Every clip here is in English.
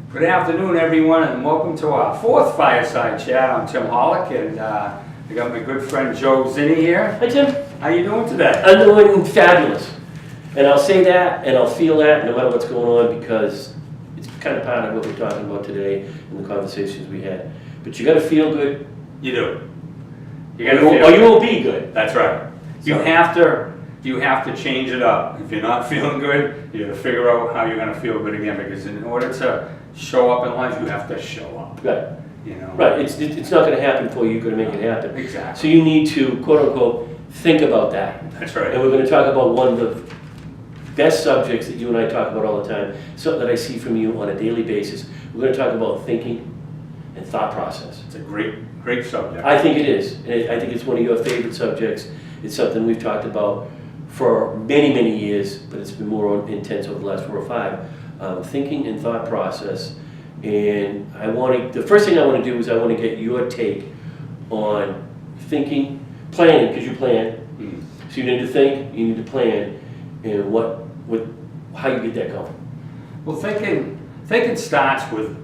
Good afternoon, everyone, and welcome to our fourth Fireside Chat. I'm Tim Holick, and I got my good friend Joe Zinni here. Hi, Tim. How you doing today? I'm doing fabulous. And I'll say that, and I'll feel that, no matter what's going on, because it's kind of part of what we're talking about today and the conversations we had. But you got to feel good. You do. Or you will be good. That's right. You have to change it up. If you're not feeling good, you got to figure out how you're going to feel good again. Because in order to show up in life, you have to show up. Right. You know. Right. It's not going to happen for you. You're going to make it happen. Exactly. So you need to, quote unquote, think about that. That's right. And we're going to talk about one of the best subjects that you and I talk about all the time, something that I see from you on a daily basis. We're going to talk about thinking and thought process. It's a great subject. I think it is. And I think it's one of your favorite subjects. It's something we've talked about for many, many years, but it's been more intense over the last 4 or 5. Thinking and thought process. And the first thing I want to do is I want to get your take on thinking, planning, because you plan. So you need to think, you need to plan, and how you get that going. Well, thinking starts with,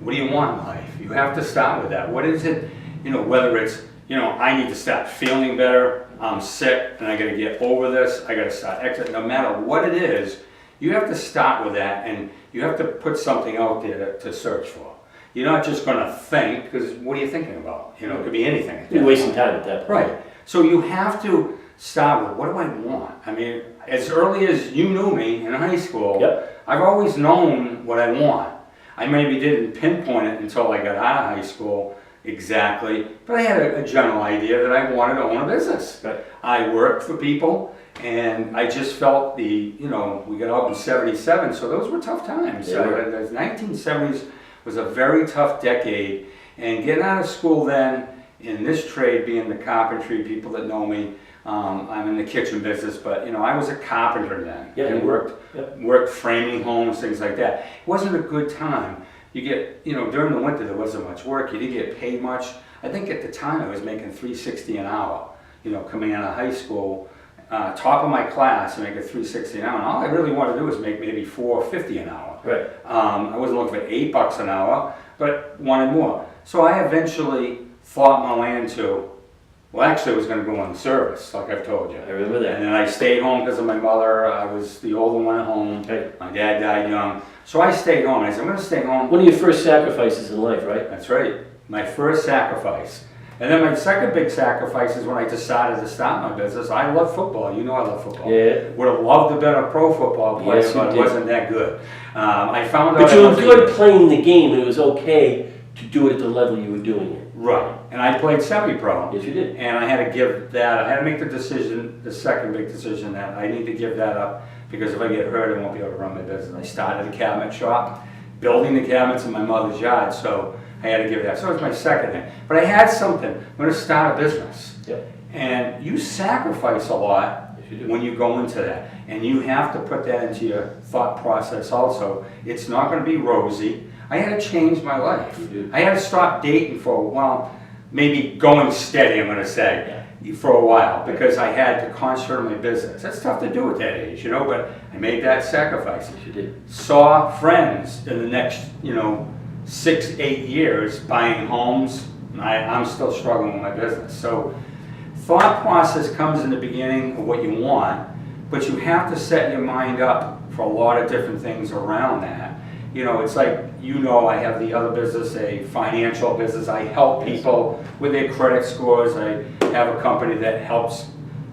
what do you want in life? You have to start with that. What is it, whether it's, I need to start feeling better, I'm sick, and I got to get over this, I got to start exiting. No matter what it is, you have to start with that, and you have to put something out there to search for. You're not just going to think, because what are you thinking about? It could be anything. You're wasting time at that point. Right. So you have to start with, what do I want? I mean, as early as you knew me in high school, Yep. I've always known what I want. I maybe didn't pinpoint it until I got out of high school exactly, but I had a general idea that I wanted to own a business. Right. I worked for people, and I just felt we got out in '77, so those were tough times. They were. The 1970s was a very tough decade, and getting out of school then, in this trade, being the carpentry, people that know me, I'm in the kitchen business, but I was a carpenter then. Yeah, and you were. worked framing homes, things like that. It wasn't a good time. You get, during the winter there wasn't much work. You didn't get paid much. I think at the time I was making $3.60 an hour. Coming out of high school, top of my class, making $3.60 an hour. And all I really wanted to do was make maybe $4.50 an hour. Right. I wasn't looking for $8 an hour, but wanted more. So I eventually thought my way into, well, actually I was going to go on service, like I've told you. I remember that. And then I stayed home because of my mother. I was the older one at home. Right. My dad died young. So I stayed home. I said, I'm going to stay home. One of your first sacrifices in life, right? That's right. My first sacrifice. And then my second big sacrifice is when I decided to start my business. I love football. I love football. Yeah. Would have loved to be a pro football player, Yes, but you it did. wasn't that good. I found out. But you were good playing the game, and it was okay to do it at the level you were doing it. Right. And I played semi-pro. Yes, you did. And I had to give that, I had to make the second big decision that I need to give that up, because if I get hurt, I won't be able to run my business. I started a cabinet shop, building the cabinets in my mother's yard, so I had to give that. So it was my second thing. But I had something. I'm going to start a business. Yep. And you sacrifice a lot when you go into that. And you have to put that into your thought process also. It's not going to be rosy. I had to change my life. You did. I had to stop dating for, maybe going steady, I'm going to say, for a while, because I had to concentrate on my business. That's tough to do at that age, but I made that sacrifice. Yes, you did. Saw friends in the next, 6-8 years buying homes. I'm still struggling with my business. So thought process comes in the beginning of what you want, but you have to set your mind up for a lot of different things around that. It's like, I have the other business, a financial business. I help people with their credit scores. I have a company that helps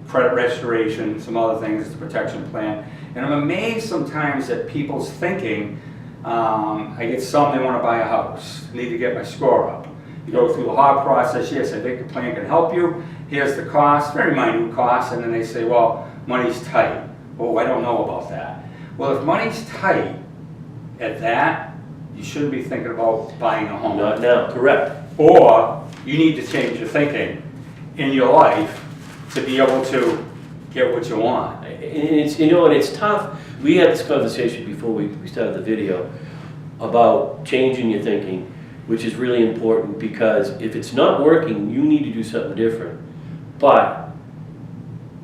credit restoration, some other things, the protection plan. And I'm amazed sometimes at people's thinking. I get some, they want to buy a house, need to get my score up. You go through the hard process. Yes, I think the plan can help you. Here's the cost, very minute cost, and then they say, well, money's tight. Oh, I don't know about that. Well, if money's tight at that, you shouldn't be thinking about buying a home. Not now, correct. Or you need to change your thinking in your life to be able to get what you want. And it's tough. We had this conversation before we started the video about changing your thinking, which is really important, because if it's not working, you need to do something different. But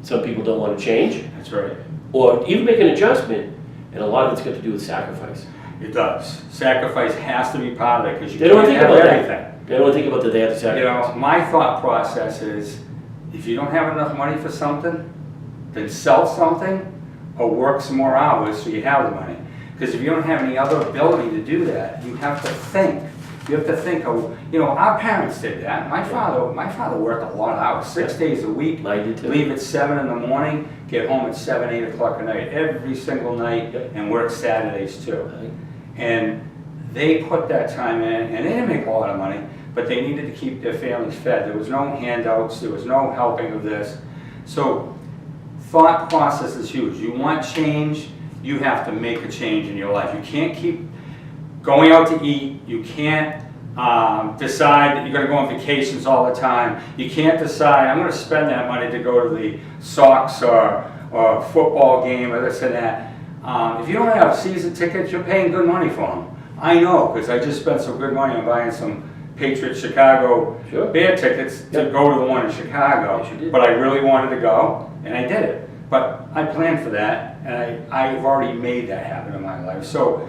some people don't want to change. That's right. Or even make an adjustment, and a lot of it's got to do with sacrifice. It does. Sacrifice has to be part of it because you They don't can't think have about everything. that. They don't think about that they have to You sacrifice. know, my thought process is, if you don't have enough money for something, then sell something or work some more hours so you have the money. Because if you don't have any other ability to do that, you have to think. You have to think of, you know, our parents did that. My father worked a lot of hours, 6 days a week. I did too. Leave at 7 in the morning, get home at 7, 8 o'clock at night, every single night, Yep. and work Saturdays too. Right. And they put that time in, and they didn't make a lot of money, but they needed to keep their families fed. There was no handouts, there was no helping of this. So thought process is huge. You want change, you have to make a change in your life. You can't keep going out to eat. You can't decide that you're going to go on vacations all the time. You can't decide, I'm going to spend that money to go to the Sox or football game or this and that. If you don't have season tickets, you're paying good money for them. I know, because I just spent some good money on buying some Patriots Chicago Sure. Bear tickets to Yep. go to the one in Chicago. Yes, you did. But I really wanted to go, and I did it. But I planned for that, and I've already made that happen in my life. So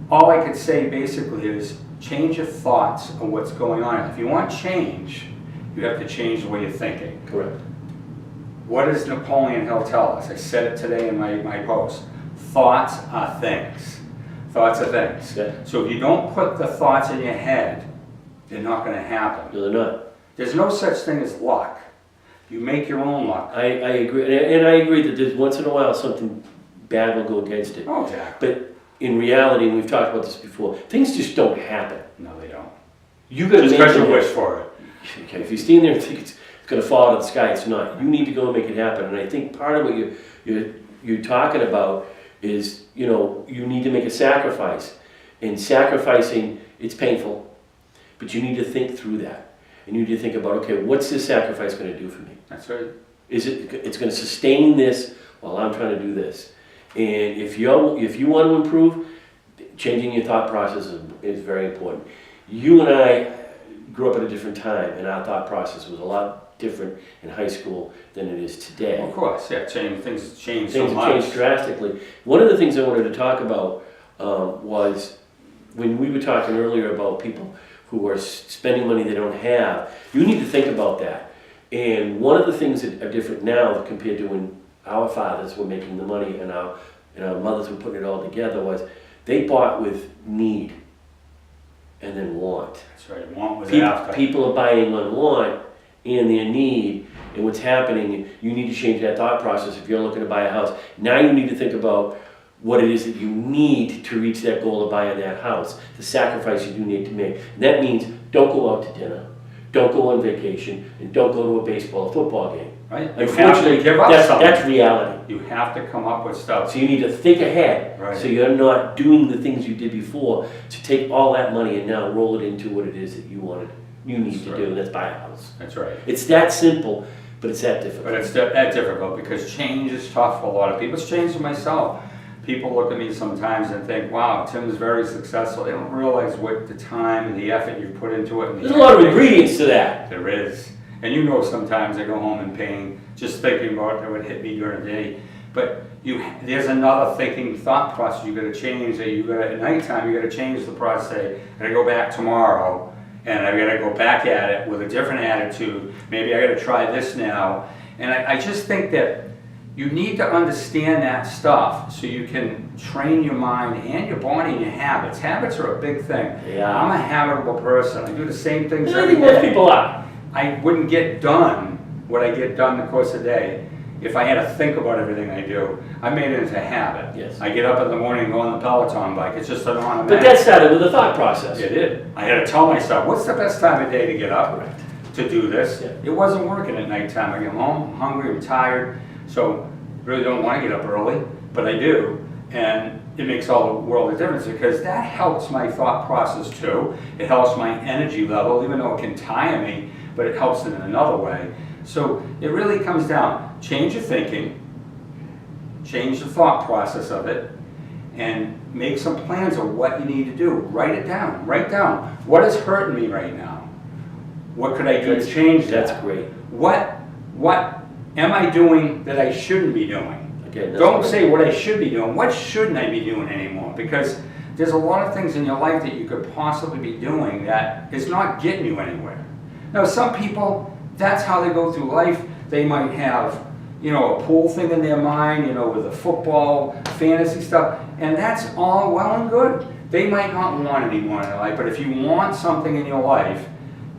all I could say basically is change your thoughts on what's going on. If you want change, you have to change the way you're thinking. Correct. What does Napoleon Hill tell us? I said it today in my post. Thoughts are things. Thoughts are things. Yeah. So if you don't put the thoughts in your head, they're not going to happen. No, they're not. There's no such thing as luck. You make your own luck. I agree, and I agree that there's once in a while something bad will go against it. Oh, exactly. But in reality, and we've talked about this before, things just don't happen. No, they don't. You got to Just make because you it. wish for it. Okay, if you stand there and think it's going to fall out of the sky, it's not. You need to go and make it happen. And I think part of what you're talking about is, you know, you need to make a sacrifice. And sacrificing, it's painful, but you need to think through that. And you need to think about, okay, what's this sacrifice going to do for me? That's right. It's going to sustain this while I'm trying to do this. And if you want to improve, changing your thought process is very important. You and I grew up at a different time, and our thought process was a lot different in high school than it is today. Of course, yeah. Things change so Things have much. changed drastically. One of the things I wanted to talk about was when we were talking earlier about people who are spending money they don't have. You need to think about that. And one of the things that are different now compared to when our fathers were making the money and our mothers were putting it all together was they bought with need and then want. That's right. Want was after. People are buying on want and their need, and what's happening, you need to change that thought process if you're looking to buy a house. Now you need to think about what it is that you need to reach that goal of buying that house, the sacrifice you do need to make. And that means don't go out to dinner, don't go on vacation, and don't go to a baseball or football game. Right? You have Unfortunately, to give up something. that's reality. You have to come up with stuff. So you need to think ahead, Right. so you're not doing the things you did before to take all that money and now roll it into what it is that you need That's to right. do, and that's buy a house. That's right. It's that simple, but it's that difficult. But it's that difficult because change is tough for a lot of people. It's changed for myself. People look at me sometimes and think, wow, Tim's very successful. They don't realize what the time and the effort you put into it. And There's a lot of ingredients to that. There is. And you know sometimes I go home in pain just thinking about it would hit me during the day. But there's another thinking thought process you got to change. That you got at nighttime you got to change the process. Say, I got to go back tomorrow, and I got to go back at it with a different attitude. Maybe I got to try this now. And I just think that you need to understand that stuff so you can train your mind and your body and your habits. Habits are a big thing. Yeah. I'm a habitable person. I do the same things And I every think most day. people are. I wouldn't get done what I get done in the course of the day if I had to think about everything I do. I made it into a habit. Yes. I get up in the morning and go on the Peloton bike. It's just an automatic. But that started with a thought process. It did. I had to tell myself, what's the best time of day to get up Correct. to do this? Yeah. It wasn't working at nighttime. I get home, hungry, I'm tired, so really don't want to get up early, but I do. And it makes all the world of difference because that helps my thought process too. It helps my energy level, even though it can tire me, but it helps it in another way. So it really comes down, change your thinking, change the thought process of it, and make some plans of what you need to do. Write it down. Write down, what is hurting me right now? What could I do to change that? That's great. What am I doing that I shouldn't be doing? Again, that's Don't great. say what I should be doing. What shouldn't I be doing anymore? Because There's a lot of things in your life that you could possibly be doing that is not getting you anywhere. Now, some people, that's how they go through life. They might have, a pool thing in their mind, with the football, fantasy stuff, and that's all well and good. They might not want any more in their life, but if you want something in your life,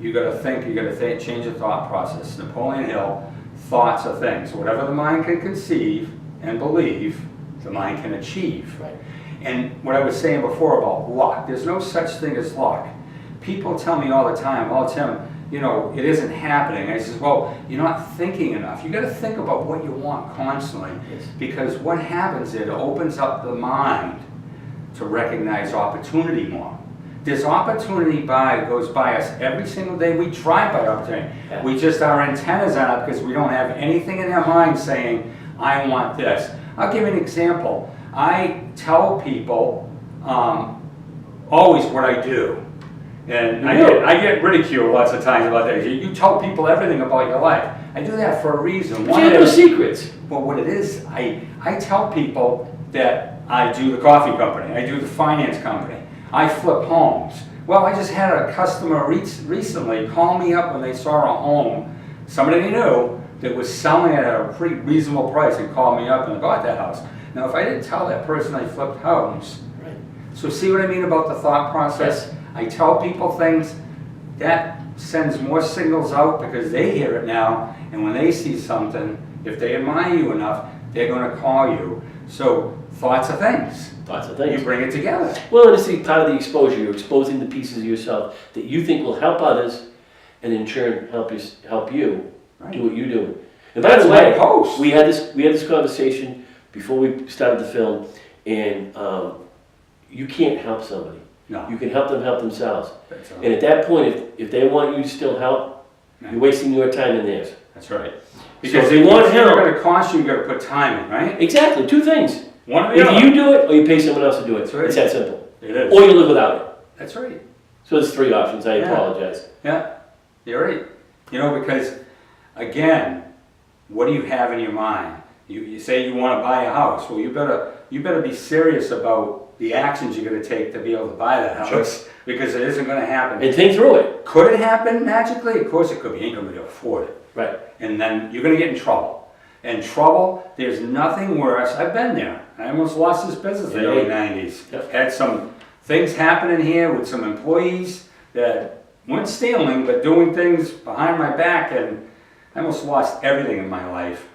you got to think, change the thought process. Napoleon Hill, thoughts are things. Whatever the mind can conceive and believe, the mind can achieve. Right. And what I was saying before about luck, there's no such thing as luck. People tell me all the time, "Oh, Tim, it isn't happening." I says, "Well, you're not thinking enough. You got to think about what you want constantly." Yes. Because what happens is it opens up the mind to recognize opportunity more. There's opportunity goes by us every single day. We drive by opportunity. Yeah. We just, our antennas are up because we don't have anything in our mind saying, "I want this." I'll give you an example. I tell people always what I do. And I get ridiculed lots of times about that. You tell people everything about your life. I do that for a reason. But you have no secrets. Well, what it is, I tell people that I do the coffee company, I do the finance company, I flip homes. Well, I just had a customer recently call me up when they saw a home, somebody they knew, that was selling it at a pretty reasonable price, and called me up and bought that house. Now, if I didn't tell that person I flipped homes, Right. so see what I mean about the thought process? Yes. I tell people things, that sends more signals out because they hear it now, and when they see something, if they admire you enough, they're going to call you. So thoughts are things. Thoughts are things. You bring it together. Well, and it's part of the exposure. You're exposing the pieces of yourself that you think will help others, and in turn help you Right. do what you do. And by That's the way, my post. we had this conversation before we started the film, and you can't help somebody. No. You can help them help themselves. That's And at that point, if they want you to still help, you're wasting your time and theirs. That's right. So Because if they want it's help, going to cost you, you got to put time in, right? exactly, two things. One or the Either other. you do it or you pay someone else to do it. That's right. It's that simple. It is. Or you live without it. That's right. So there's three options. I Yeah. apologize. Yeah, you're right. Because, again, what do you have in your mind? You say you want to buy a house. Well, you better be serious about the actions you're going to take to be able to buy that house. Sure. Because it isn't going to happen. And think through it. Could it happen magically? Of course it could be. You ain't going to be able to afford it. Right. And then you're going to get in trouble. And trouble, there's nothing worse. I've been there. I almost lost this business in the early 90s. Yep. Had some things happening here with some employees that weren't stealing, but doing things behind my back, and I almost lost everything in my life.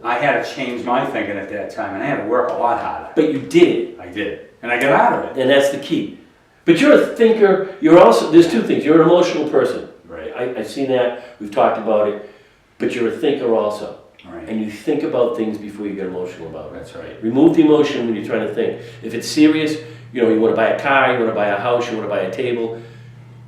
I had to change my thinking at that time, and I had to work a lot harder. But you did it. I did. And I got out of it. And that's the key. But you're a thinker. You're also, there's two things. You're an emotional person. Right. I've seen that. We've talked about it. But you're a thinker also. Right. And you think about things before you get emotional about it. That's right. Remove the emotion when you're trying to think. If it's serious, you want to buy a car, you want to buy a house, you want to buy a table,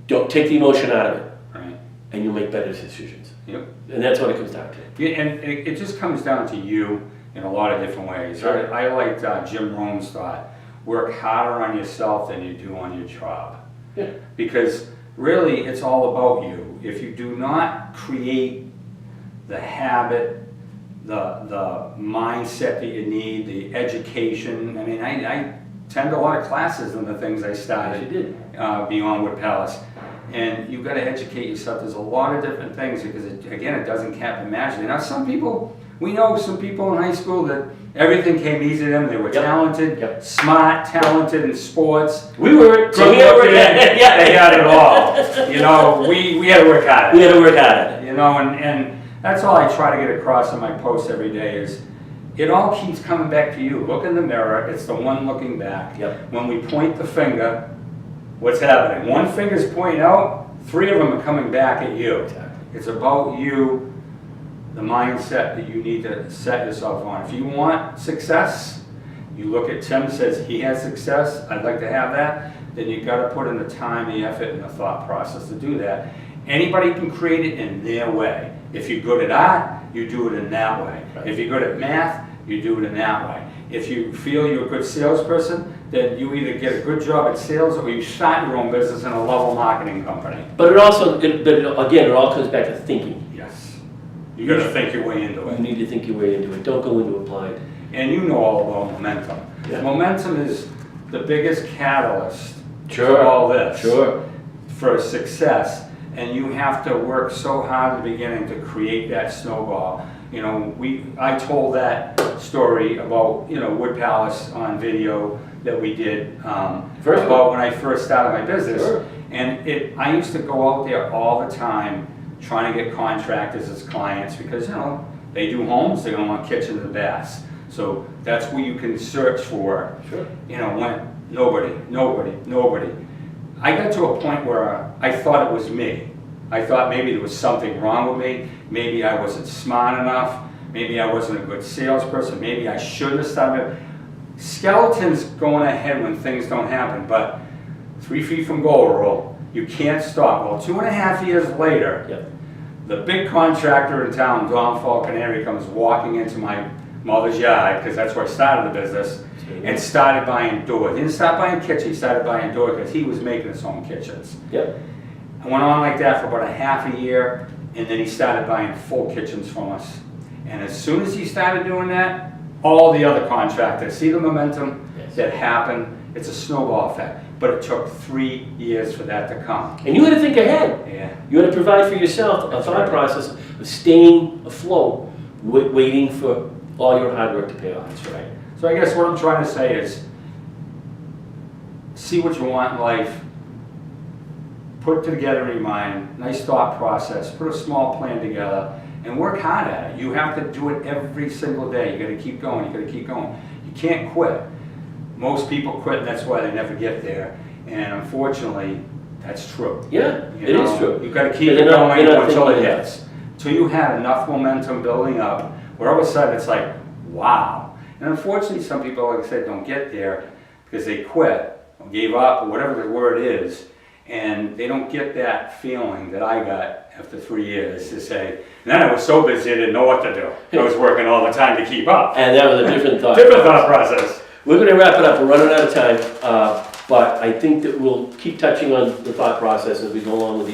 don't take the emotion out of it. Right. And you'll make better decisions. Yep. And that's what it comes down to. Yeah, and it just comes down to you in a lot of different ways. Sure. I liked Jim Rohn's thought, work harder on yourself than you do on your job. Yeah. Because really it's all about you. If you do not create the habit, the mindset that you need, the education, I mean, I attend a lot of classes and the things I started Yes, you did. beyond Wood Palace. And you've got to educate yourself. There's a lot of different things because, it doesn't cap magically. Now, we know some people in high school that everything came easy to them. They were Yep. talented, Yep. smart, talented in sports. We were. So we had to work at it. Yeah. They had it all. We had to work hard. We had to work at it. And that's all I try to get across in my posts every day is it all keeps coming back to you. Look in the mirror. It's the one looking back. Yep. When we point the finger, what's happening? One finger's pointing out, three of them are coming back at you. Exactly. It's about you, the mindset that you need to set yourself on. If you want success, you look at Tim, says he has success, I'd like to have that, then you've got to put in the time, the effort, and the thought process to do that. Anybody can create it in their way. If you're good at art, you do it in that way. Right. If you're good at math, you do it in that way. If you feel you're a good salesperson, then you either get a good job at sales or you start your own business in a level marketing company. But it also, again, it all comes back to thinking. Yes. You got to think your way into You it. need to think your way into it. Don't go into it blind. And you know all about momentum. Yeah. Momentum is the biggest catalyst Sure. for all this. Sure. For success, and you have to work so hard at the beginning to create that snowball. You know, I told that story about, you know, Wood Palace on video that we did about when I first started my business. Sure. And I used to go out there all the time trying to get contractors as clients because, you know, they do homes, they don't want kitchens and baths. So that's where you can search for, Sure. you know, when nobody. I got to a point where I thought it was me. I thought maybe there was something wrong with me. Maybe I wasn't smart enough. Maybe I wasn't a good salesperson. Maybe I shouldn't have started. Skeletons going ahead when things don't happen, but 3 feet from goal rule, you can't stop. Well, 2.5 years later, Yep. the big contractor in town, Don Falconeri, comes walking into my mother's yard, because that's where I started the business, and started buying doors. He didn't start buying kitchens, he started buying doors because he was making his own kitchens. Yep. I went on like that for about a half a year, and then he started buying full kitchens from us. And as soon as he started doing that, all the other contractors, see the momentum Yes. that happened? It's a snowball effect. But it took 3 years for that to come. And you had to think ahead. Yeah. You had to provide for yourself a That's thought right. process of staying afloat, waiting for all your hard work to pay off. That's right. So I guess what I'm trying to say is, see what you want in life, put it together in your mind, nice thought process, put a small plan together, and work hard at it. You have to do it every single day. You gotta keep going, you gotta keep going. You can't quit. Most people quit, and that's why they never get there. And unfortunately, that's true. Yeah, You it is know, true. You've gotta keep But it they're not- going they're not until it thinking ahead. hits. Till you have enough momentum building up, where all of a sudden it's like, wow. And unfortunately, some people, like I said, don't get there because they quit, or gave up, or whatever the word is, and they don't get that feeling that I got after 3 years to say, and then I was so busy I didn't know what to do. I was working all the time to keep up. And that was a different thought. Different thought process. We're going to wrap it up. We're running out of time. But I think that we'll keep touching on the thought process as we go along with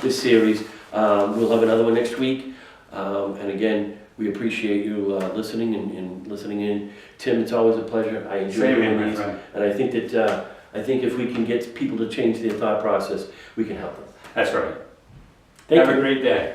this series. We'll have another one next week. And again, we appreciate you listening and listening in. Tim, it's always a pleasure. I enjoy Same here, doing my these. friend. And I think that if we can get people to change their thought process, we can help them. That's right. Thank Have you. a great day.